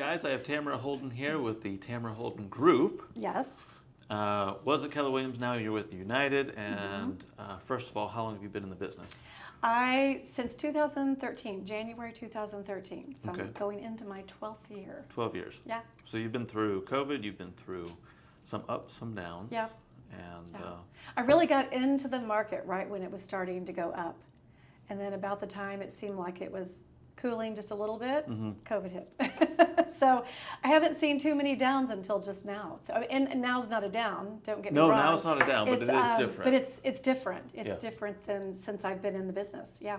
Guys, I have Tamra Holden here with the Tamra Holden Group. Yes. Was at Keller Williams, now you're with United. And first of all, how long have you been in the business? Since 2013, January 2013. So Okay. I'm going into my 12th year. 12 years. Yeah. So you've been through COVID, you've been through some ups, some downs. Yeah. And Yeah. I really got into the market right when it was starting to go up. And then about the time it seemed like it was cooling just a little bit, COVID hit. So I haven't seen too many downs until just now. So, and now's not a down, don't get me wrong. No, now it's not a down, but it is different. But it's different. It's Yeah. different than since I've been in the business. Yeah.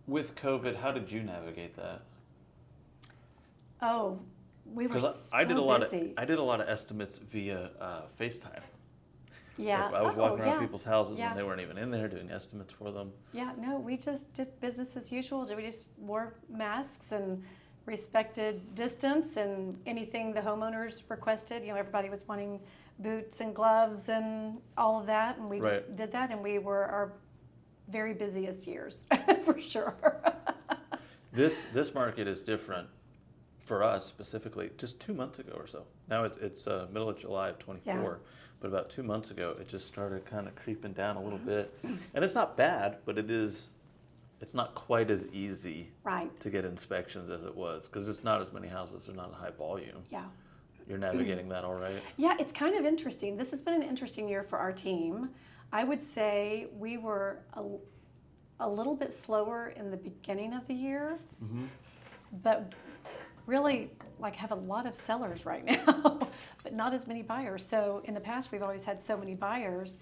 With COVID, how did you navigate that? Oh, we were so Because I did a lot busy. I did a lot of estimates via FaceTime. Yeah. Like, I was walking around yeah. people's houses Yeah. and they weren't even in there doing estimates for them. Yeah, no, we just did business as usual. We just wore masks and respected distance and anything the homeowners requested. You know, everybody was wanting boots and gloves and all of that, and we just Right. did that, and we were our very busiest years, for sure. This market is different for us specifically just 2 months ago or so. Now it's middle of July of 24, Yeah. but about 2 months ago it just started kind of creeping down a little bit. And it's not bad, but it's not quite as easy Right. to get inspections as it was because it's not as many houses, they're not a high volume. Yeah. You're navigating that all right? Yeah, it's kind of interesting. This has been an interesting year for our team. I would say we were a little bit slower in the beginning of the year, but really have a lot of sellers right now, but not as many buyers. So in the past, we've always had so many buyers,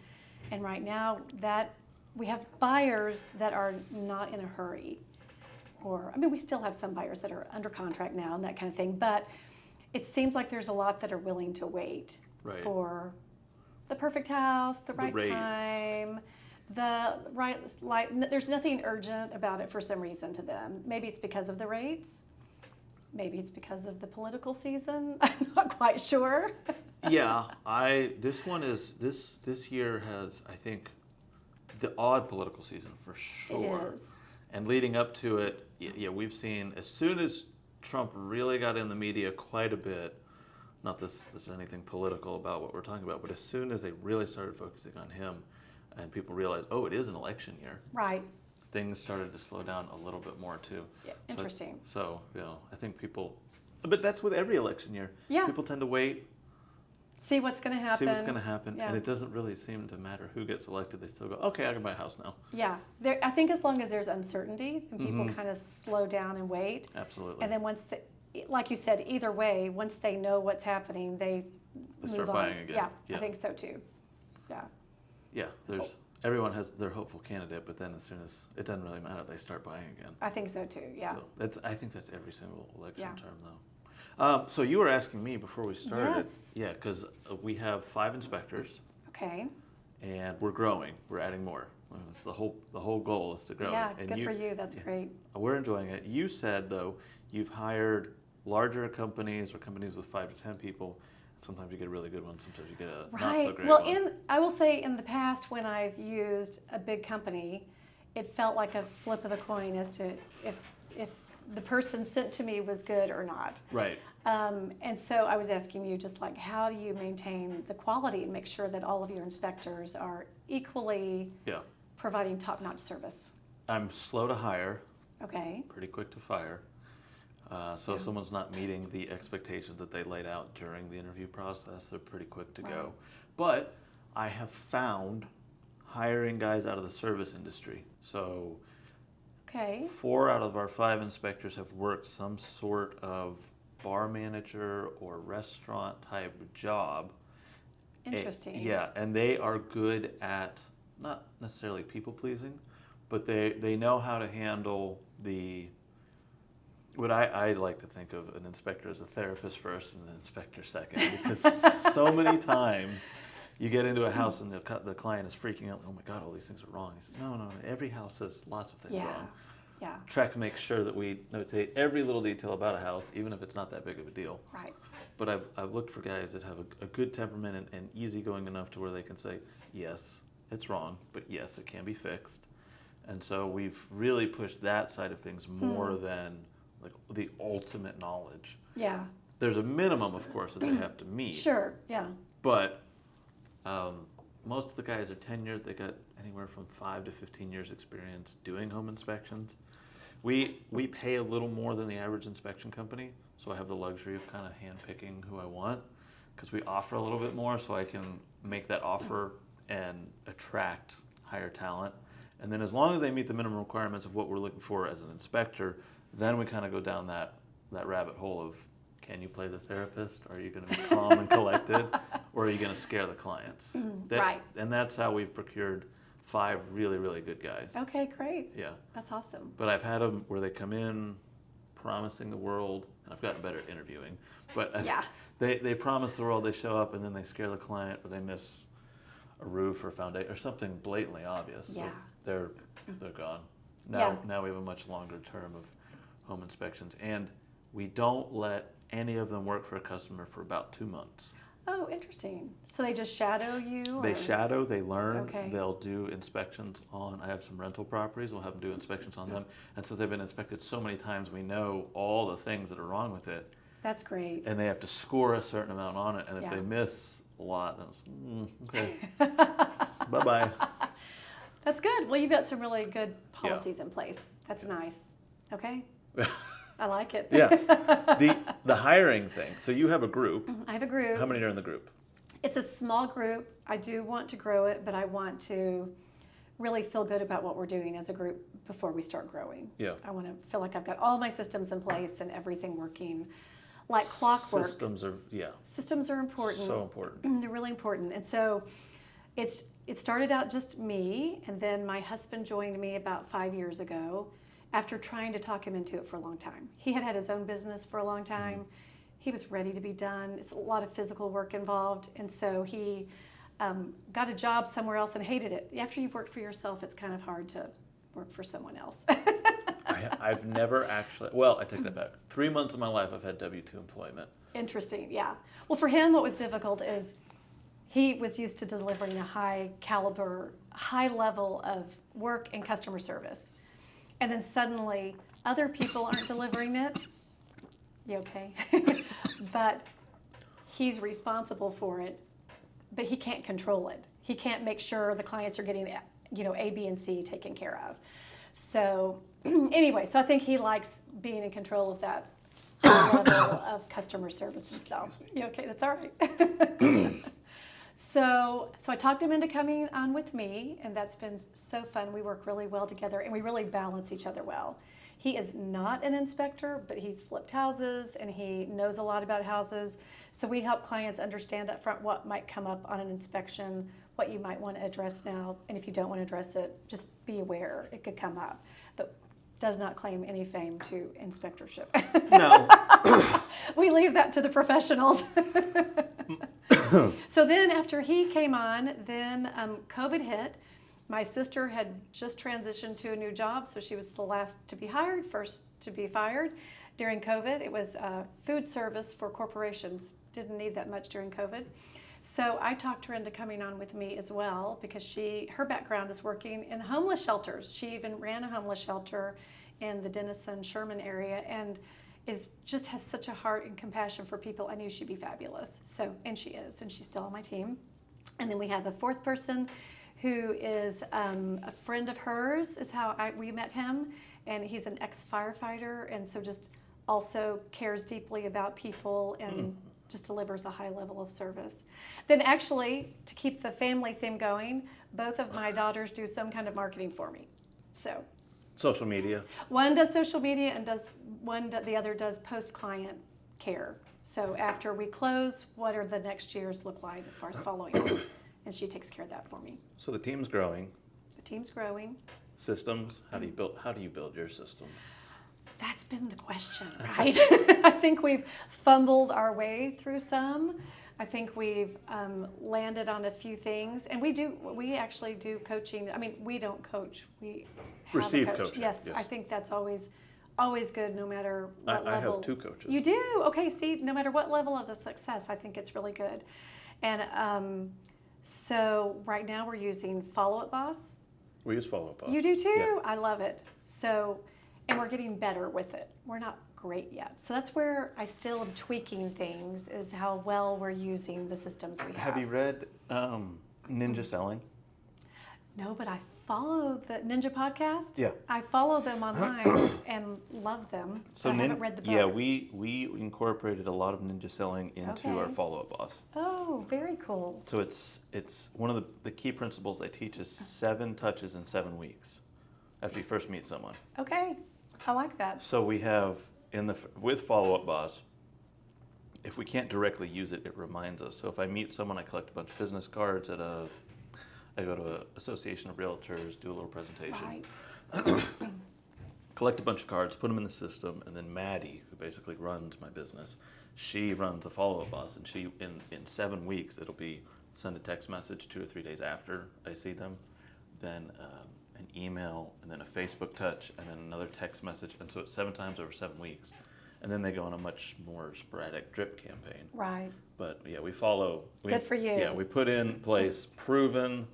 and right now that we have buyers that are not in a hurry. Or, I mean, we still have some buyers that are under contract now and that kind of thing, but it seems like there's a lot that are willing to wait Right. for the perfect house, the right rates. time, the right light. There's nothing urgent about it for some reason to them. Maybe it's because of the rates. Maybe it's because of the political season. I'm not quite sure. Yeah, this year has, I think, the odd political season for sure. It is. And leading up to it, yeah, we've seen as soon as Trump really got in the media quite a bit, not this is anything political about what we're talking about, but as soon as they really started focusing on him and people realized, oh, it is an election year, Right. things started to slow down a little bit more too. Yeah, interesting. So, I think but that's with every election year. Yeah. People tend to wait, See what's going to happen. see what's going to happen, Yeah. and it doesn't really seem to matter who gets elected. They still go, okay, I can buy a house now. Yeah. I think as long as there's uncertainty, then people kind of slow down and wait. Absolutely. And then like you said, either way, once they know what's happening, they move start on. buying again. Yeah, Yeah. I think so too. Yeah. Yeah, everyone has their hopeful candidate, but then as soon as it doesn't really matter, they start buying again. I think so too. Yeah. So I think that's every single election Yeah. term, though. So you were asking me before we started. Yes. Yeah, because we have 5 inspectors, Okay. and we're growing. We're adding more. Well, that's the whole goal is to grow. Yeah. And Good for you. That's great. We're enjoying it. You said though you've hired larger companies or companies with 5 to 10 people. Sometimes you get a really good one. Sometimes you get a not so great Well, one. I will say in the past when I've used a big company, it felt like a flip of the coin as to if the person sent to me was good or not. Right. And so I was asking you just how do you maintain the quality and make sure that all of your inspectors are equally Yeah. providing top-notch service? I'm slow to hire, Okay. pretty quick to fire. So if someone's not meeting the expectations that they laid out during the interview process, they're pretty quick to go. But I have found hiring guys out of the service industry. So Okay. 4 out of our 5 inspectors have worked some sort of bar manager or restaurant type job. Interesting. Yeah, and they are good at not necessarily people pleasing, but they know how to handle what I like to think of an inspector as a therapist first and an inspector second, because so many times you get into a house and the client is freaking out, oh my God, all these things are wrong. He said, no, every house has lots of things wrong. Yeah. Try to make sure that we notate every little detail about a house, even if it's not that big of a deal. Right. But I've looked for guys that have a good temperament and easygoing enough to where they can say, yes, it's wrong, but yes, it can be fixed. And so we've really pushed that side of things more than like the ultimate knowledge. Yeah. There's a minimum, of course, that they have to meet. Sure. Yeah. But most of the guys are tenured. They got anywhere from 5 to 15 years experience doing home inspections. We pay a little more than the average inspection company, so I have the luxury of kind of handpicking who I want, because we offer a little bit more, so I can make that offer and attract higher talent. And then as long as they meet the minimum requirements of what we're looking for as an inspector, then we kind of go down that rabbit hole of, can you play the therapist? Are you going to be calm and collected? Or are you going to scare the clients? Right. And that's how we've procured 5 really, really good guys. Okay, great. Yeah. That's awesome. But I've had them where they come in promising the world. I've gotten better at interviewing. But Yeah. they promise the world, they show up, and then they scare the client, or they miss a roof or foundation or something blatantly obvious. Yeah. So they're gone. Yeah. Now we have a much longer term of home inspections. And we don't let any of them work for a customer for about 2 months. Oh, interesting. So they just shadow you? They or- shadow, they learn, Okay. they'll do inspections on, I have some rental properties, we'll have them do inspections on them. And since they've been inspected so many times, we know all the things that are wrong with it. That's great. And they have to score a certain amount on it. And if Yeah. they miss a lot, then it's, okay, bye-bye. That's good. Well, you've got some really good policies in place. That's nice. Okay. I like it. Yeah. The hiring thing. So you have a group. I have a group. How many are in the group? It's a small group. I do want to grow it, but I want to really feel good about what we're doing as a group before we start growing. Yeah. I want to feel like I've got all my systems in place and everything working like clockwork. Systems are, yeah, Systems are important. so important. They're really important. And so it started out just me, and then my husband joined me about 5 years ago after trying to talk him into it for a long time. He had his own business for a long time. He was ready to be done. It's a lot of physical work involved. And so he got a job somewhere else and hated it. After you've worked for yourself, it's kind of hard to work for someone else. I've never actually, well, I take that back. 3 months of my life I've had W-2 employment. Interesting, yeah. Well, for him, what was difficult is he was used to delivering a high caliber, high level of work and customer service. And then suddenly other people aren't delivering it. You okay? But he's responsible for it, but he can't control it. He can't make sure the clients are getting, A, B, and C taken care of. So anyway, so I think he likes being in control of that high level of customer service himself. You okay? That's all right. So I talked him into coming on with me, and that's been so fun. We work really well together, and we really balance each other well. He is not an inspector, but he's flipped houses, and he knows a lot about houses. So we help clients understand up front what might come up on an inspection, what you might want to address now, and if you don't want to address it, just be aware it could come up. But does not claim any fame to inspectorship. No. We leave that to the professionals. So then after he came on, then COVID hit. My sister had just transitioned to a new job, so she was the last to be hired, first to be fired during COVID. It was food service for corporations. Didn't need that much during COVID. So I talked her into coming on with me as well, because her background is working in homeless shelters. She even ran a homeless shelter in the Denison-Sherman area, and just has such a heart and compassion for people. I knew she'd be fabulous. So, and she is, and she's still on my team. And then we have a fourth person who is a friend of hers, is how we met him, and he's an ex-firefighter, and so just also cares deeply about people and just delivers a high level of service. Then actually, to keep the family theme going, both of my daughters do some kind of marketing for me. So Social media. one does social media, and the other does post-client care. So after we close, what are the next years look like as far as following up? And she takes care of that for me. So the team's growing. The team's growing. Systems. How do you build your systems? That's been the question, right? I think we've fumbled our way through some. I think we've landed on a few things, and we actually do coaching. I mean, we don't coach. We have Receive a coach. coaching, Yes, yes. I think that's always good, no matter what I level. have 2 coaches. You do? Okay, see, no matter what level of a success, I think it's really good. And so right now we're using Follow Up Boss. We use Follow Up Boss. You do too? Yeah. I love it. So, and we're getting better with it. We're not great yet. So that's where I still am tweaking things, is how well we're using the systems we have. Have you read Ninja Selling? No, but I follow the Ninja podcast. Yeah. I follow them online and love them. So I haven't read the book. Yeah, we incorporated a lot of Ninja Selling into our Okay. Follow Up Boss. Oh, very cool. So it's one of the key principles they teach is 7 touches in 7 weeks after you first meet someone. Okay, I like that. So we have with Follow Up Boss, if we can't directly use it, it reminds us. So if I meet someone, I collect a bunch of business cards I go to an association of realtors, do a little presentation, Right. collect a bunch of cards, put them in the system, and then Maddie, who basically runs my business, she runs the Follow-Up Boss, and she, in 7 weeks, it'll be send a text message 2 or 3 days after I see them, then an email, and then a Facebook touch, and then another text message, and so it's 7 times over 7 weeks. And then they go on a much more sporadic drip campaign. Right. But yeah, we follow. Good for you. Yeah, we put in place proven.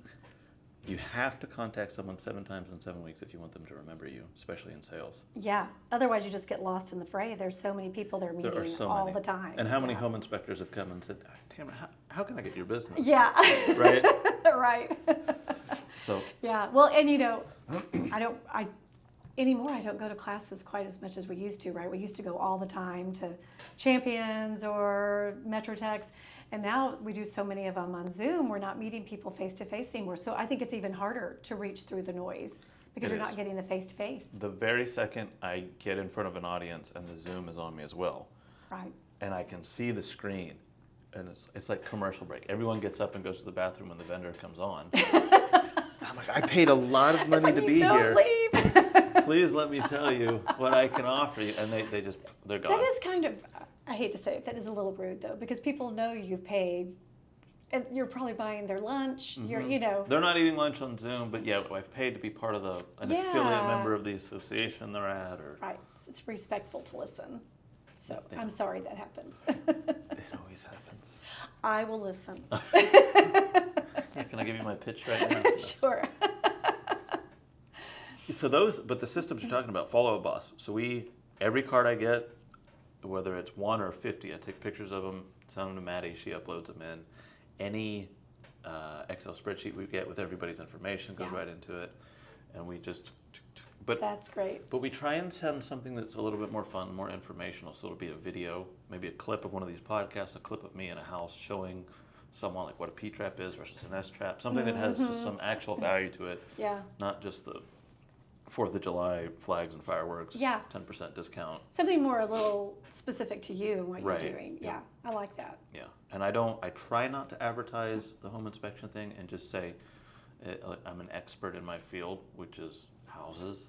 You have to contact someone 7 times in 7 weeks if you want them to remember you, especially in sales. Yeah. Otherwise, you just get lost in the fray. There's so many people they're meeting There are so all many. the time. And how many Yeah. home inspectors have come and said, Tamra, how can I get your business? Yeah. Right? Right. So Yeah. Well, and anymore I don't go to classes quite as much as we used to, right? We used to go all the time to Champions or MetroTechs, and now we do so many of them on Zoom. We're not meeting people face to face anymore. So I think it's even harder to reach through the noise because It you're is. not getting the face to face. the very second I get in front of an audience and the Zoom is on me as well, Right. and I can see the screen, and it's like commercial break. Everyone gets up and goes to the bathroom when the vendor comes on. I'm like, I paid a lot of money to be Don't here. leave. Please let me tell you what I can offer you. And they're gone. That is kind of, I hate to say it, that is a little rude though, because people know you've paid, and you're probably buying their lunch. Mm-hmm. They're not eating lunch on Zoom, but yeah, I've paid to be part of an affiliate member of the association they're at. Right. It's respectful to listen. So Yeah. I'm sorry that happens. It always happens. I will listen. Yeah, can I give you my pitch right now? Sure. So but the systems you're talking about, Follow Up Boss. So every card I get, whether it's 1 or 50, I take pictures of them, send them to Maddie, she uploads them in. Any Excel spreadsheet we get with everybody's information goes right into it, and we just. But That's great. But we try and send something that's a little bit more fun, more informational. So it'll be a video, maybe a clip of one of these podcasts, a clip of me in a house showing someone like what a P-trap is versus an S-trap, something that has just some actual value to it, Yeah. not just the 4th of July flags and fireworks, Yeah. 10% discount. Something more a little specific to you and what Right. you're doing. Yeah. I like that. Yeah, and I try not to advertise the home inspection thing and just say I'm an expert in my field, which is houses.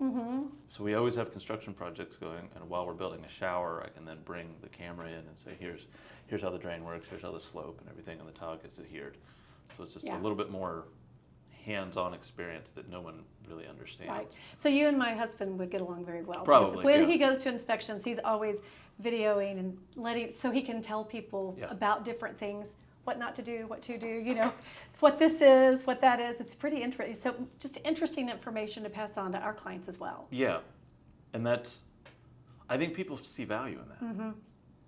Mm-hmm. So we always have construction projects going, and while we're building a shower, I can then bring the camera in and say, here's how the drain works, here's how the slope and everything on the tile gets adhered. So it's just Yeah. a little bit more hands-on experience that no one really understands. Right. So you and my husband would get along very well. Probably, Because when yeah. he goes to inspections, he's always videoing and so he can tell people Yeah. about different things, what not to do, what to do, what this is, what that is. It's pretty interesting. So just interesting information to pass on to our clients as well. Yeah, and I think people see value in that Mm-hmm.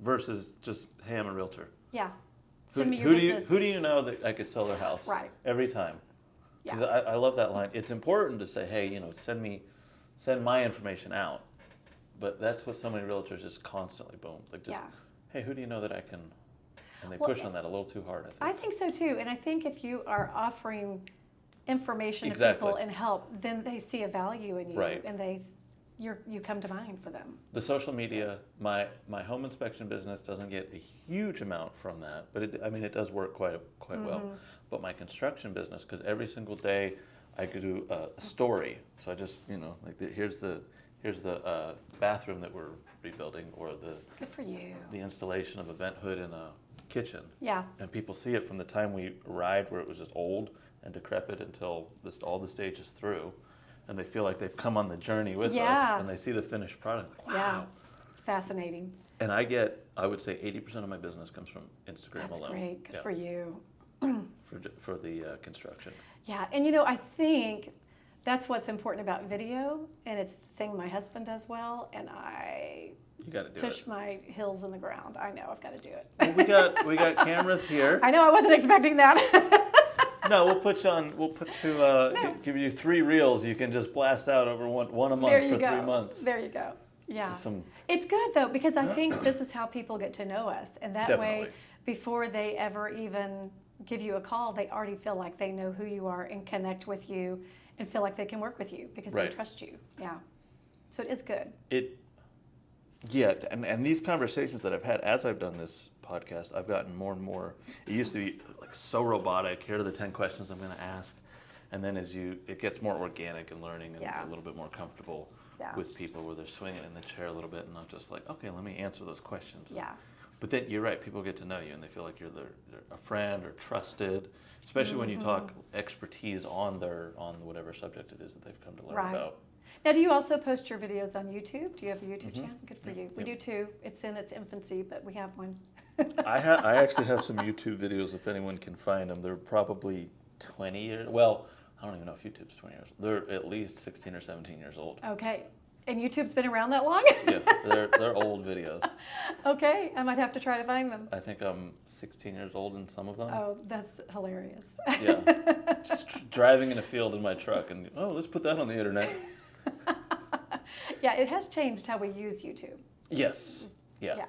versus just, hey, I'm a realtor. Yeah. Who, Send me your who business. who do you know that I could sell their house? Right. Every time. Yeah. 'Cause I love that line. It's important to say, hey, send my information out. But that's what so many realtors just constantly boom. Like just, Yeah. hey, who do you know that I can? And they Well, push on that a little too hard, I think. I think so too. And I think if you are offering information to Exactly. people and help, then they see a value in you Right. and you come to mind for them. The social media, my home inspection business doesn't get a huge amount from that, but it does work quite well. Mm-hmm. But my construction business, because every single day I could do a story. So I just, here's the bathroom that we're rebuilding, or Good for you. the installation of a vent hood in a kitchen. Yeah. And people see it from the time we arrived, where it was just old and decrepit, until all the stages through, and they feel like they've come on the journey with Yeah. us, and they see the finished product. Wow. Yeah. It's fascinating. And I would say 80% of my business comes from Instagram That's alone. great. Good Yeah. for you. For the construction. Yeah. And I think that's what's important about video, and it's the thing my husband does well, and I You got to do push it. my heels in the ground. I know I've got to do it. Well, we got cameras here. I know I wasn't expecting that. No, we'll put you on. We'll put you. No. Give you 3 reels. You can just blast out over one a month There you for go. 3 months. There you go. Yeah. Some It's good though, because I think this is how people get to know us. And that way, Definitely. before they ever even give you a call, they already feel like they know who you are and connect with you and feel like they can work with you because Right. they trust you. Yeah. So it is good. and these conversations that I've had as I've done this podcast, I've gotten more and more. It used to be like so robotic. Here are the 10 questions I'm going to ask, and then it gets more organic and learning and Yeah. a little bit more comfortable Yeah. with people where they're swinging in the chair a little bit and not just like, okay, let me answer those questions. Yeah. But then you're right. People get to know you and they feel like you're a friend or trusted, especially when you talk expertise on whatever subject it is that they've come to learn Right. about. Now, do you also post your videos on YouTube? Do you have a YouTube Mhm. channel? Good for you. We Yep. do too. It's in its infancy, but we have one. I actually have some YouTube videos if anyone can find them. They're probably 20 years. Well, I don't even know if YouTube's 20 years. They're at least 16 or 17 years old. Okay. And YouTube's been around that long? Yeah, they're old videos. Okay, I might have to try to find them. I think I'm 16 years old in some of them. Oh, that's hilarious. Yeah. Just driving in a field in my truck and, let's put that on the internet. Yeah, it has changed how we use YouTube. Yes. Yeah. Yeah.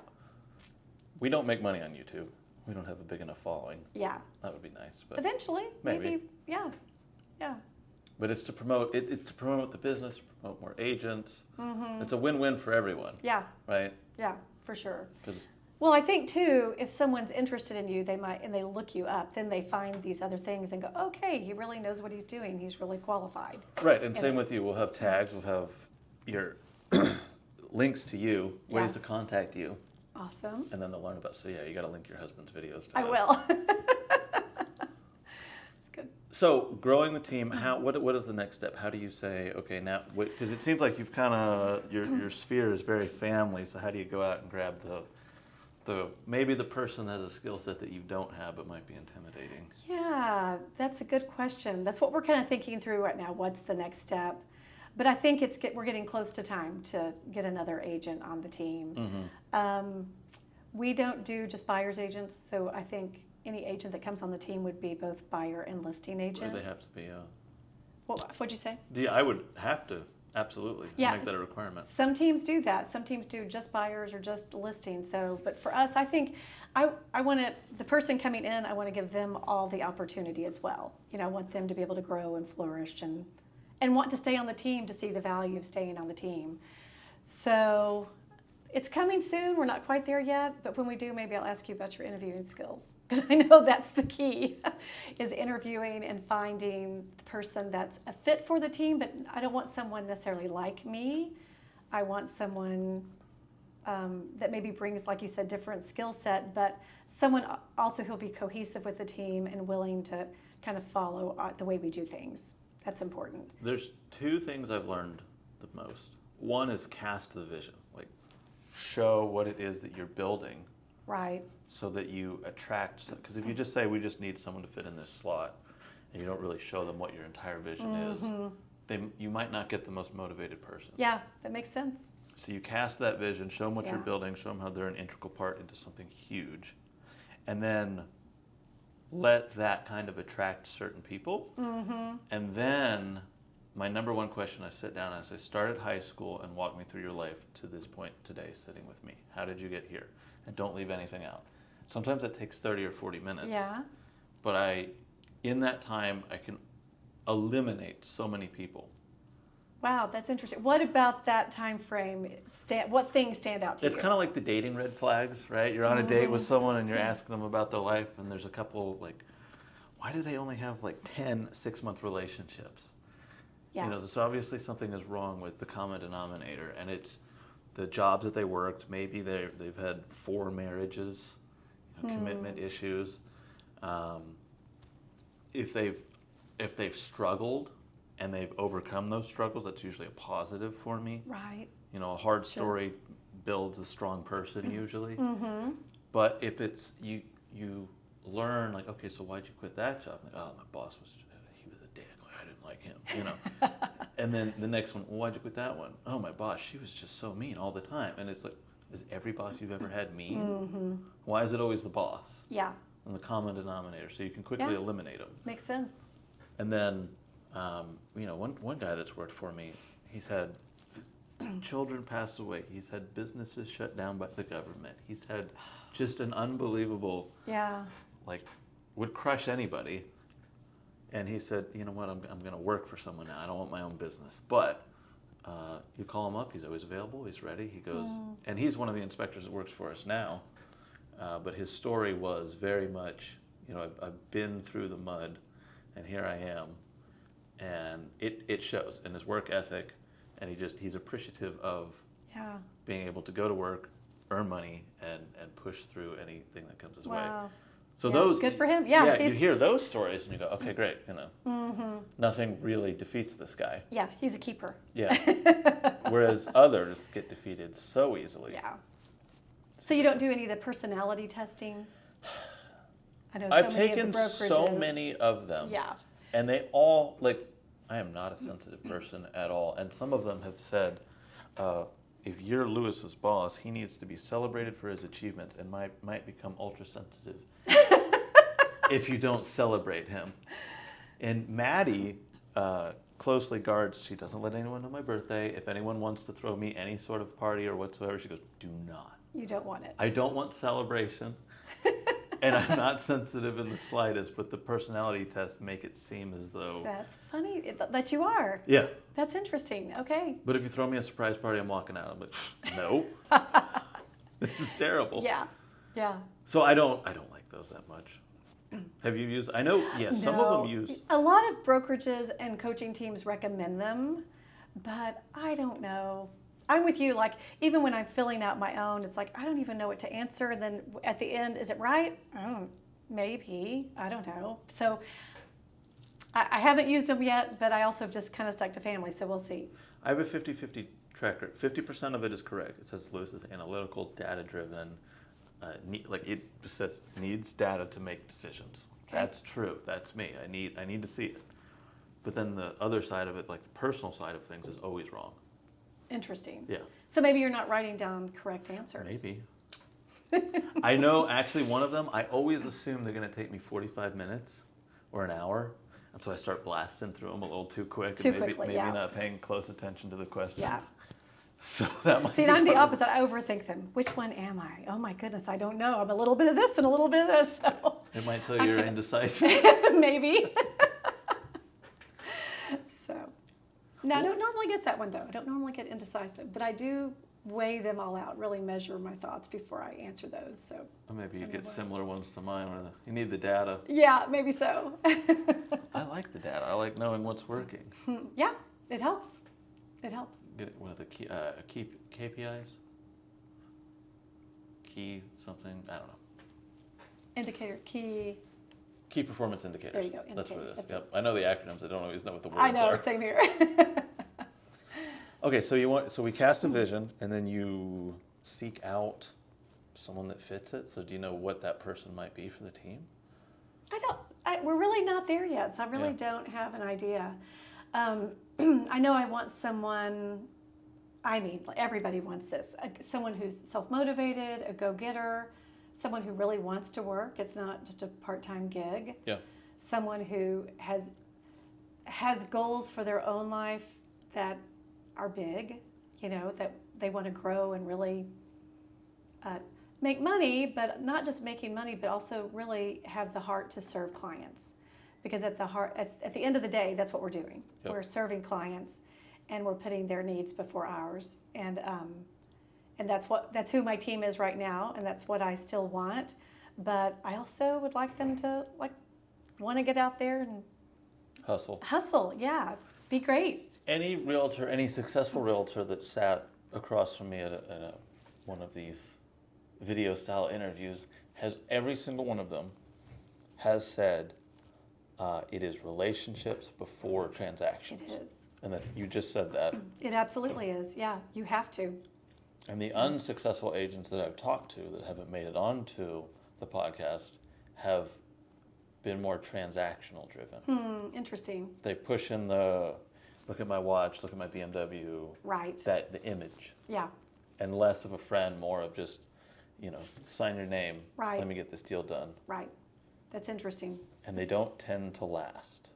We don't make money on YouTube. We don't have a big enough following. Yeah. That would be nice, but Eventually, maybe. Yeah. Yeah. but it's to promote it's to promote the business, promote more agents. Mm-hmm. It's a win-win for everyone, Yeah. right? Yeah, for sure. 'Cause Well, I think too, if someone's interested in you, and they look you up, then they find these other things and go, okay, he really knows what he's doing. He's really qualified. right, and Yeah. same with you. We'll have tags. We'll have your links to you, ways Yeah. to contact you, Awesome. and then they'll learn about. So yeah, you got to link your husband's videos to I us. will. It's good. So growing the team, what is the next step? How do you say, okay, now, because it seems like you've kind of, your sphere is very family, so how do you go out and grab maybe the person that has a skill set that you don't have but might be intimidating? Yeah, that's a good question. That's what we're kind of thinking through right now. What's the next step? But I think we're getting close to time to get another agent on the team. Mm-hmm. We don't do just buyer's agents, so I think any agent that comes on the team would be both buyer and listing Or agent. they have to be, What'd you say? I would have to, absolutely, Yeah. make that a requirement. Some teams do that. Some teams do just buyers or just listings. So, but for us, I think I want the person coming in, I want to give them all the opportunity as well. I want them to be able to grow and flourish and want to stay on the team to see the value of staying on the team. So it's coming soon. We're not quite there yet, but when we do, maybe I'll ask you about your interviewing skills, because I know that's the key, is interviewing and finding the person that's a fit for the team, but I don't want someone necessarily like me. I want someone that maybe brings, like you said, different skill set, but someone also who'll be cohesive with the team and willing to kind of follow the way we do things. That's important. There's 2 things I've learned the most. One is cast the vision, like show what it is that you're building. Right. So that you attract, because if you just say we just need someone to fit in this slot, and you don't really show them what your entire vision is, you might not get the most motivated person. Yeah, that makes sense. So you cast that vision, show them what you're Yeah. building, show them how they're an integral part into something huge, and then let that kind of attract certain people. And then my number one question, I sit down and I say, start at high school and walk me through your life to this point today, sitting with me. How did you get here? And don't leave anything out. Sometimes it takes 30 or 40 minutes. Yeah. But in that time, I can eliminate so many people. Wow, that's interesting. What about that time frame? What things stand out to It's you? kind of like the dating red flags, right? You're on a date with someone and you're asking them about their life, and there's a couple like, why do they only have like 10 6-month relationships? Yeah. So obviously something is wrong with the common denominator, and it's the jobs that they worked. Maybe they've had 4 marriages, commitment issues. If they've struggled and they've overcome those struggles, that's usually a positive for me. Right. A hard story builds a strong person usually. Mm-hmm. But if it's you learn, like, okay, so why'd you quit that job? Like, oh, my boss he was a dick. Like, I didn't like him. And then the next one, well, why'd you quit that one? Oh, my boss, she was just so mean all the time. And it's like, is every boss you've ever had mean? Why is it always the boss? Yeah. And the common denominator, so you can quickly eliminate them. Makes sense. And then, one guy that's worked for me, he's had children pass away. He's had businesses shut down by the government. He's had just an unbelievable, would crush anybody. And he said, you know what, I'm going to work for someone now. I don't want my own business. But you call him up, he's always available, he's ready. He goes, and he's one of the inspectors that works for us now. But his story was very much, I've been through the mud, and here I am. And it shows in his work ethic, and he's appreciative of being able to go to work, earn money, and push through anything that comes his way. So those, good for him. Yeah, you hear those stories and you go, okay, great. Nothing really defeats this guy. Yeah, he's a keeper. Yeah. Whereas others get defeated so easily. Yeah. So you don't do any of the personality testing? I know I've many taken of the brokerages. so many of them. Yeah. And they all, I am not a sensitive person at all. And some of them have said, if you're Lewis's boss, he needs to be celebrated for his achievements and might become ultra sensitive if you don't celebrate him. And Maddie closely guards, she doesn't let anyone know my birthday. If anyone wants to throw me any sort of party or whatsoever, she goes, do not. You don't want it. I don't want celebration. And I'm not sensitive in the slightest, but the personality tests make it seem as though... That's funny that you are. Yeah. That's interesting. Okay. But if you throw me a surprise party, I'm walking out. I'm like, no. This is terrible. Yeah. Yeah. So I don't like those that much. Have you used... I know, yes, some of them use... A lot of brokerages and coaching teams recommend them, but I don't know. I'm with you, even when I'm filling out my own, it's I don't even know what to answer. And then at the end, is it right? Maybe. I don't know. So I haven't used them yet, but I also have just kind of stuck to family, so we'll see. I have a 50-50 track record. 50% of it is correct. It says Lewis is analytical, data-driven. It says needs data to make decisions. Okay. That's true. That's me. I need to see it. But then the other side of it, the personal side of things, is always wrong. Interesting. Yeah. So maybe you're not writing down correct answers. Maybe. I know, actually, one of them, I always assume they're going to take me 45 minutes or an hour. And so I start blasting through them a little too quick. And maybe not paying close attention to the questions. Yeah. So that might See, and I'm the opposite. I overthink them. Which one am I? Oh my goodness, I don't know. I'm a little bit of this and a little bit of this. So it might tell you you're indecisive. Maybe. No, I don't normally get that one, though. I don't normally get indecisive, but I do weigh them all out, really measure my thoughts before I answer those. So or maybe you get similar ones to mine where you need the data. Yeah, maybe so. I like the data. I like knowing what's working. Yeah, it helps. It helps. Get one of the key KPIs? Key something? I don't know. Indicator, key performance indicators. There you go. That's what it is. Yep. I know the acronyms. I don't always know what the words are. I know. Same here. Okay, so we cast a vision, and then you seek out someone that fits it. So do you know what that person might be for the team? We're really not there yet, so I really don't have an idea. I know I want someone. Everybody wants this. Someone who's self-motivated, a go-getter. Someone who really wants to work. It's not just a part-time gig. Yeah. Someone who has goals for their own life that are big, that they want to grow and really make money, but not just making money, but also really have the heart to serve clients. Because at the end of the day, that's what we're doing. Yep. We're serving clients, and we're putting their needs before ours. And that's who my team is right now, and that's what I still want. But I also would like them to want to get out there and hustle. Yeah, be great. Any successful realtor that sat across from me at one of these video style interviews every single one of them has said it is relationships before transactions. It is. And that you just said that. It absolutely is. Yeah, you have to. And the unsuccessful agents that I've talked to that haven't made it onto the podcast have been more transactional driven. Interesting. They push in the look at my watch, look at my BMW. Right. The image. Yeah. and less of a friend, more of just, sign your name. Right. Let me get this deal done. Right. That's interesting. And they don't tend to last.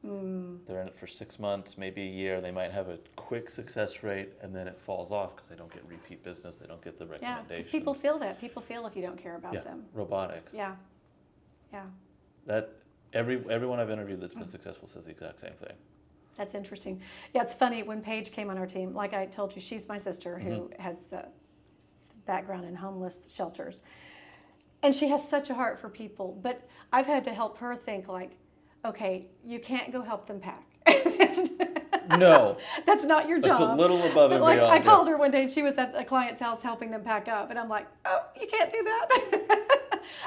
They're in it for 6 months, maybe a year. They might have a quick success rate, and then it falls off because they don't get repeat business. They don't get the Yeah, recommendation. because people feel that. People feel if you don't care about them. Robotic. Yeah. Yeah. That everyone I've interviewed that's been successful says the exact same thing. That's interesting. Yeah, it's funny when Paige came on our team. Like I told you, she's my sister who has the background in homeless shelters, and she has such a heart for people. But I've had to help her think like, okay, you can't go help them pack. No, that's not your job. That's a little above and like, beyond. I called her one day and she was at a client's house helping them pack up, and I'm like, oh, you can't do that.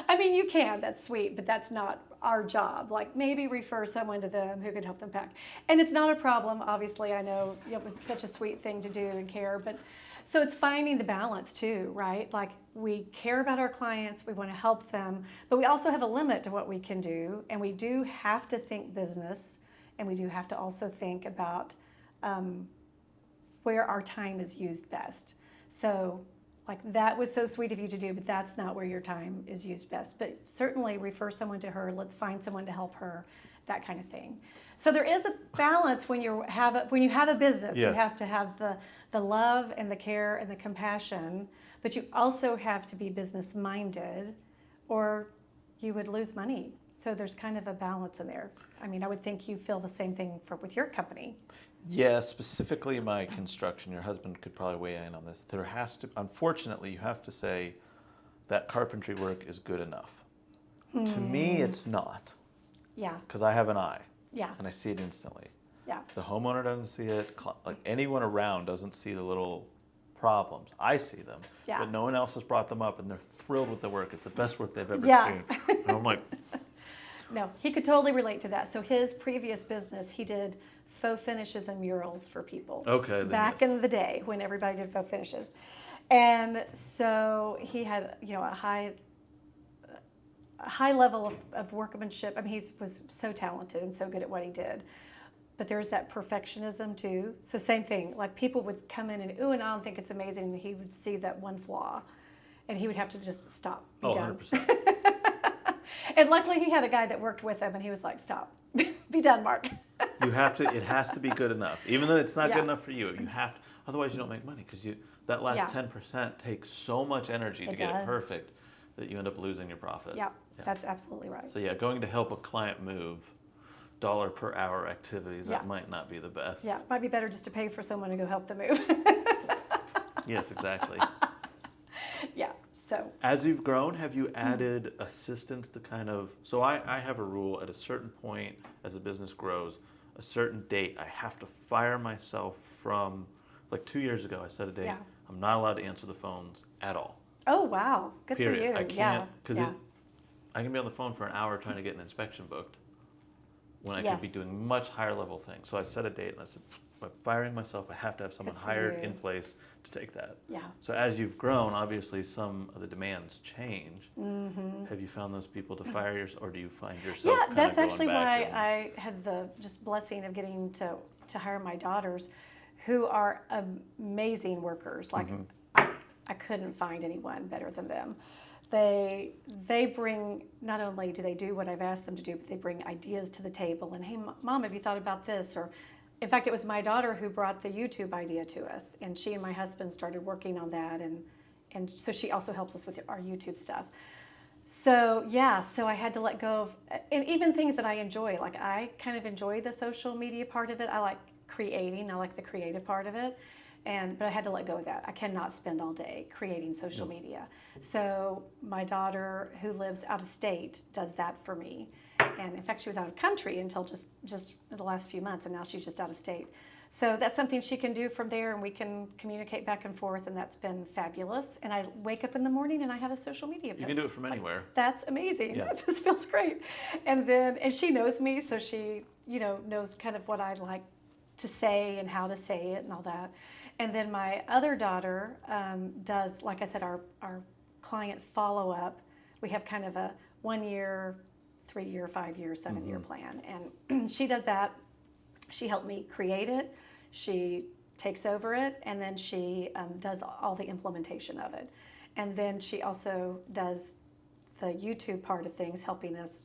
I mean, you can, that's sweet, but that's not our job. Like maybe refer someone to them who can help them pack. And it's not a problem, obviously. I know it was such a sweet thing to do and care, but so it's finding the balance too, right? Like we care about our clients, we want to help them, but we also have a limit to what we can do, and we do have to think business, and we do have to also think about where our time is used best. So like that was so sweet of you to do, but that's not where your time is used best. But certainly refer someone to her, let's find someone to help her, that kind of thing. So there is a balance when you have a business. Yeah. You have to have the love and the care and the compassion, but you also have to be business minded, or you would lose money. So there's kind of a balance in there. I mean, I would think you feel the same thing with your company. Yeah, specifically my construction. Your husband could probably weigh in on this. There has to, unfortunately, you have to say that carpentry work is good enough. To me, it's not. Yeah. Because I have an eye. Yeah. And I see it instantly. Yeah. The homeowner doesn't see it. Like anyone around doesn't see the little problems. I see them. Yeah. But no one else has brought them up, and they're thrilled with the work. It's the best work they've ever Yeah. seen. And I'm like, No, he could totally relate to that. So his previous business, he did faux finishes and murals for people. Okay. Back in the day when everybody did faux finishes. And so he had, a high level of workmanship. I mean, he was so talented and so good at what he did. But there's that perfectionism too. So same thing, like people would come in and ooh and ah and think it's amazing, and he would see that one flaw, and he would have to just stop. Be done. 100%. And luckily he had a guy that worked with him, and he was like, stop, be done, Mark. You have to. It has to be good enough, even though it's not Yeah. good enough for you. You have to. Otherwise, you don't make money because that last Yeah. 10% takes so much energy to It get does. it perfect that you end up losing your profit. Yeah, that's absolutely right. So going to help a client move, dollar per hour activities, Yeah. that might not be the best. Yeah, it might be better just to pay for someone to go help them move. Yes, exactly. Yeah, so. As you've grown, have you added assistants to kind of, so I have a rule at a certain point as a business grows, a certain date, I have to fire myself from, like 2 years ago, I set a date, Yeah. I'm not allowed to answer the phones at all. Oh, wow, good Period. for you. I can't, because yeah. I can be on the phone for an hour trying to get an inspection booked when I could be Yes. doing much higher level things. So I set a date and I said, by firing myself, I have to have someone Good for hired you. in place to take that. Yeah. So as you've grown, obviously some of the demands change. Mm-hmm. Have you found those people to fire yourself, or do you find yourself Yeah, kind that's of going actually back why and- I had the just blessing of getting to hire my daughters, who are amazing workers. Like I couldn't find anyone better than them. They bring, not only do they do what I've asked them to do, but they bring ideas to the table. And hey, Mom, have you thought about this? Or, in fact, it was my daughter who brought the YouTube idea to us, and she and my husband started working on that, and so she also helps us with our YouTube stuff. So yeah, so I had to let go of, and even things that I enjoy. Like I kind of enjoy the social media part of it. I like creating. I like the creative part of it. But I had to let go of that. I cannot spend all day creating social media. So my daughter, who lives out of state, does that for me. And in fact, she was out of country until just the last few months, and now she's just out of state. So that's something she can do from there, and we can communicate back and forth, and that's been fabulous. And I wake up in the morning and I have a social media post. You can do it from It's like, anywhere. that's amazing. Yeah. This feels great. And she knows me, so she, knows kind of what I like to say and how to say it and all that. And then my other daughter does, like I said, our client follow-up. We have kind of a 1 year, 3 year, 5 year, 7 year plan. And she does that. She helped me create it. She takes over it, and then she does all the implementation of it. And then she also does the YouTube part of things, helping us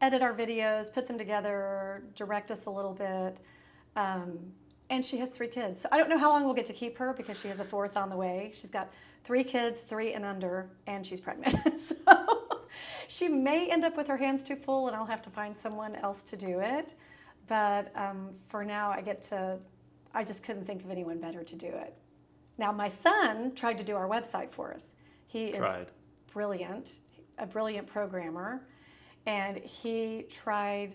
edit our videos, put them together, direct us a little bit. And she has 3 kids. So I don't know how long we'll get to keep her because she has a 4th on the way. She's got 3 kids, 3 and under, and she's pregnant. So she may end up with her hands too full, and I'll have to find someone else to do it. But for now, I just couldn't think of anyone better to do it. Now, my son tried to do our website for us. He is brilliant, a brilliant programmer, and he tried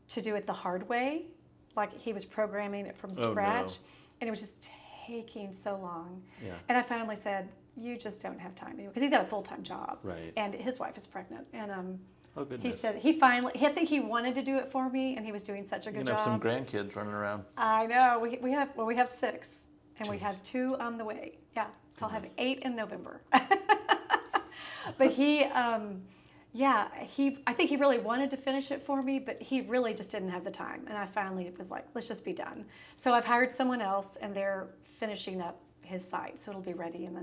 to do it the hard way. Like he was programming it from scratch, and it was just taking so long. Yeah. And I finally said, "You just don't have time to do it," because he's got a full-time job, Right. and his wife is pregnant. And Oh, goodness. he said I think he wanted to do it for me, and he was doing such a good You can have some job. grandkids running around. I know. We have 6, and we Jeez. have 2 on the way. Yeah, so I'll have Goodness. 8 in November. But he. I think he really wanted to finish it for me, but he really just didn't have the time. And I finally was like, let's just be done. So I've hired someone else, and they're finishing up his site. So it'll be ready in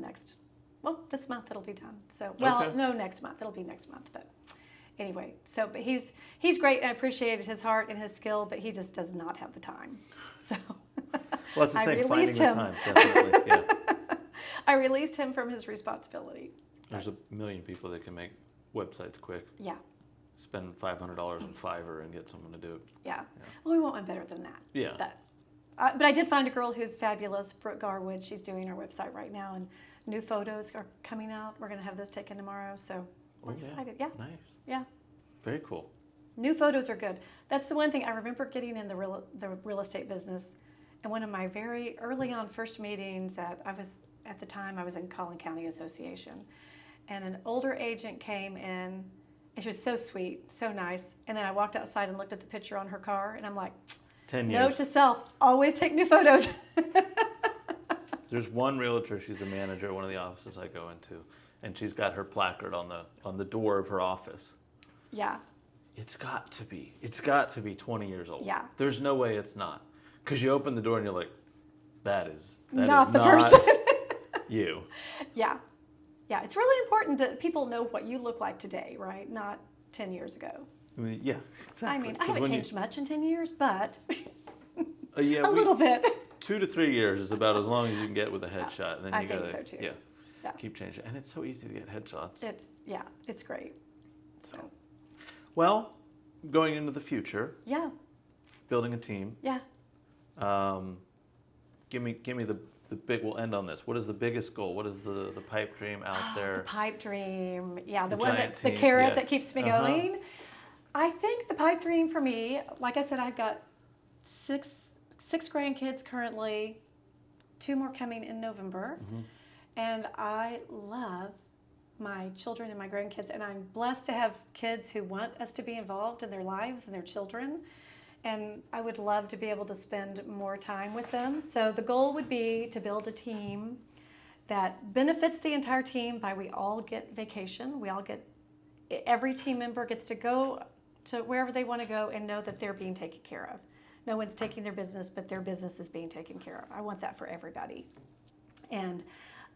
this month it'll be done. So, no, next month. It'll be next month. But anyway, but he's great, and I appreciated his heart and his skill, but he just does not have the time. So Well, that's the I thing, finding released the him. time, definitely. Yeah. I released him from his responsibility. There's a million people that can make websites quick. Yeah. Spend $500 on Fiverr and get someone to do it. Yeah. Well, we want one better than that. Yeah. But I did find a girl who's fabulous, Brooke Garwood. She's doing our website right now, and new photos are coming out. We're going to have those taken tomorrow, so we're excited. Yeah. Nice. Yeah. Very cool. New photos are good. That's the one thing I remember getting in the real estate business. And one of my very early on first meetings at the time I was in Collin County Association, and an older agent came in, and she was so sweet, so nice. And then I walked outside and looked at the picture on her car, and I'm like, 10 years. note to self, always take new photos. There's one realtor, she's a manager at one of the offices I go into, and she's got her placard on the door of her office. Yeah. It's got to be 20 years old. Yeah. There's no way it's not. Because you open the door and you're like, that is Not the not person. you. Yeah. Yeah. It's really important that people know what you look like today, right? Not 10 years ago. I mean, yeah, exactly. I mean, I 'Cause haven't when changed much in 10 years, but yeah, a little bit. 2 to 3 years is about as long as you can get with a headshot. And then I you think gotta, so too. Yeah, keep changing. And it's so easy to get headshots. It's great. So, Well, going into the future, yeah. building a team. Yeah. Give me the big. We'll end on this. What is the biggest goal? What is the pipe dream out there? The pipe dream. Yeah, the The one giant the team, carrot yeah. that keeps me Uh-huh. going. I think the pipe dream for me, like I said, I've got six grandkids currently, 2 more coming in November. Mm-hmm. And I love my children and my grandkids, and I'm blessed to have kids who want us to be involved in their lives and their children. And I would love to be able to spend more time with them. So the goal would be to build a team that benefits the entire team by we all get vacation. Every team member gets to go to wherever they want to go and know that they're being taken care of. No one's taking their business, but their business is being taken care of. I want that for everybody. And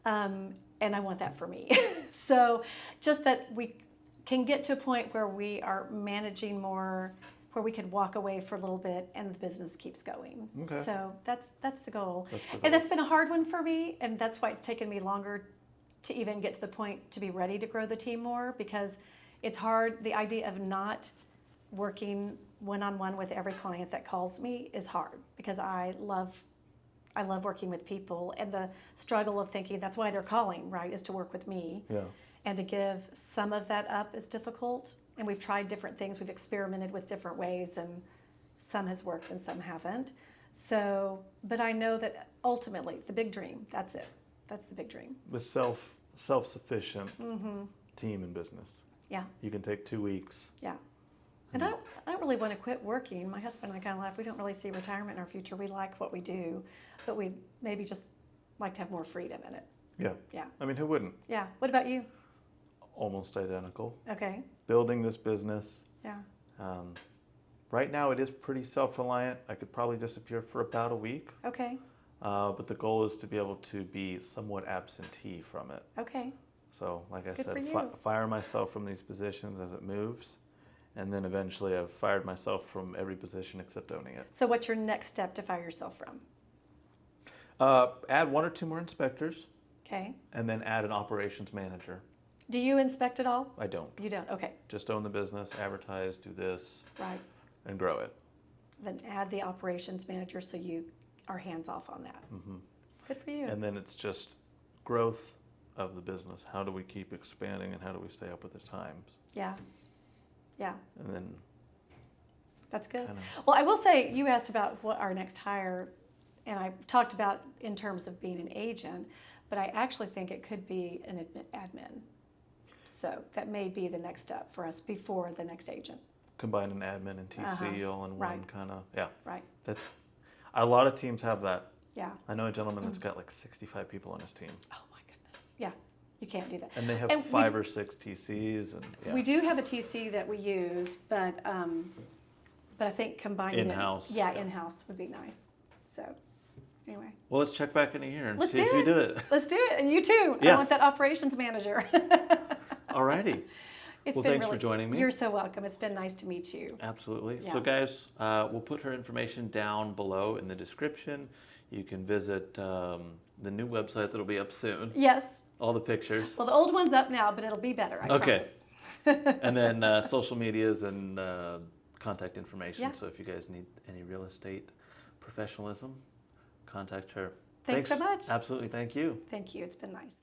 I want that for me. So just that we can get to a point where we are managing more, where we can walk away for a little bit and the business keeps going. Okay. So that's the goal. That's the And goal. that's been a hard one for me, and that's why it's taken me longer to even get to the point to be ready to grow the team more, because it's hard. The idea of not working one-on-one with every client that calls me is hard, because I love working with people, and the struggle of thinking that's why they're calling, right, is to work with me. Yeah. And to give some of that up is difficult. And we've tried different things. We've experimented with different ways, and some has worked and some haven't. So, but I know that ultimately the big dream, that's it. That's the big dream. The self-sufficient team in business. Yeah. You can take 2 weeks. Yeah. And I don't really want to quit working. My husband and I kind of laugh. We don't really see retirement in our future. We like what we do, but we maybe just like to have more freedom in it. Yeah. Yeah. I mean, who wouldn't? Yeah. What about you? Almost identical. Okay. Building this business. Yeah. Right now it is pretty self-reliant. I could probably disappear for about a week. Okay. but the goal is to be able to be somewhat absentee from it. Okay. So, like I Good said, for you. fire myself from these positions as it moves, and then eventually I've fired myself from every position except owning it. So what's your next step to fire yourself from? Add 1 or 2 more inspectors, Okay. and then add an operations manager. Do you inspect at all? I don't. You don't? Okay. Just own the business, advertise, do this, Right. and grow it. Then add the operations manager so you are hands off on that. Hmm. Good for you. And then it's just growth of the business. How do we keep expanding, and how do we stay up with the times? Yeah. Yeah. And then That's good. kind of, Well, I will say you asked about what our next hire, and I talked about in terms of being an agent, but I actually think it could be an admin. So that may be the next step for us before the next agent. combine an admin and TC all in one Right. kind of, yeah. Right. That's, a lot of teams have that. Yeah. I know a gentleman that's got like 65 people on his team, Oh my goodness. Yeah. You can't do that. and they have And we 5 d- or 6 TCs, and yeah. We do have a TC that we use, but I think combining In-house, it, yeah, yeah. in-house would be nice. So anyway, Well, let's check back in a year and let's see do if it. you do it. Let's do it, and you too. I Yeah. want that operations manager. Alrighty. It's Well, been thanks for really, joining me. You're so welcome. It's been nice to meet you. Absolutely. Yeah. So, guys, we'll put her information down below in the description. You can visit the new website that'll be up soon. Yes. All the pictures. Well, the old one's up now, but it'll be better. I Okay. promise. And then social medias and contact information. Yeah. So if you guys need any real estate professionalism, contact her. Thanks so much. Absolutely. Thank you. Thank you. It's been nice.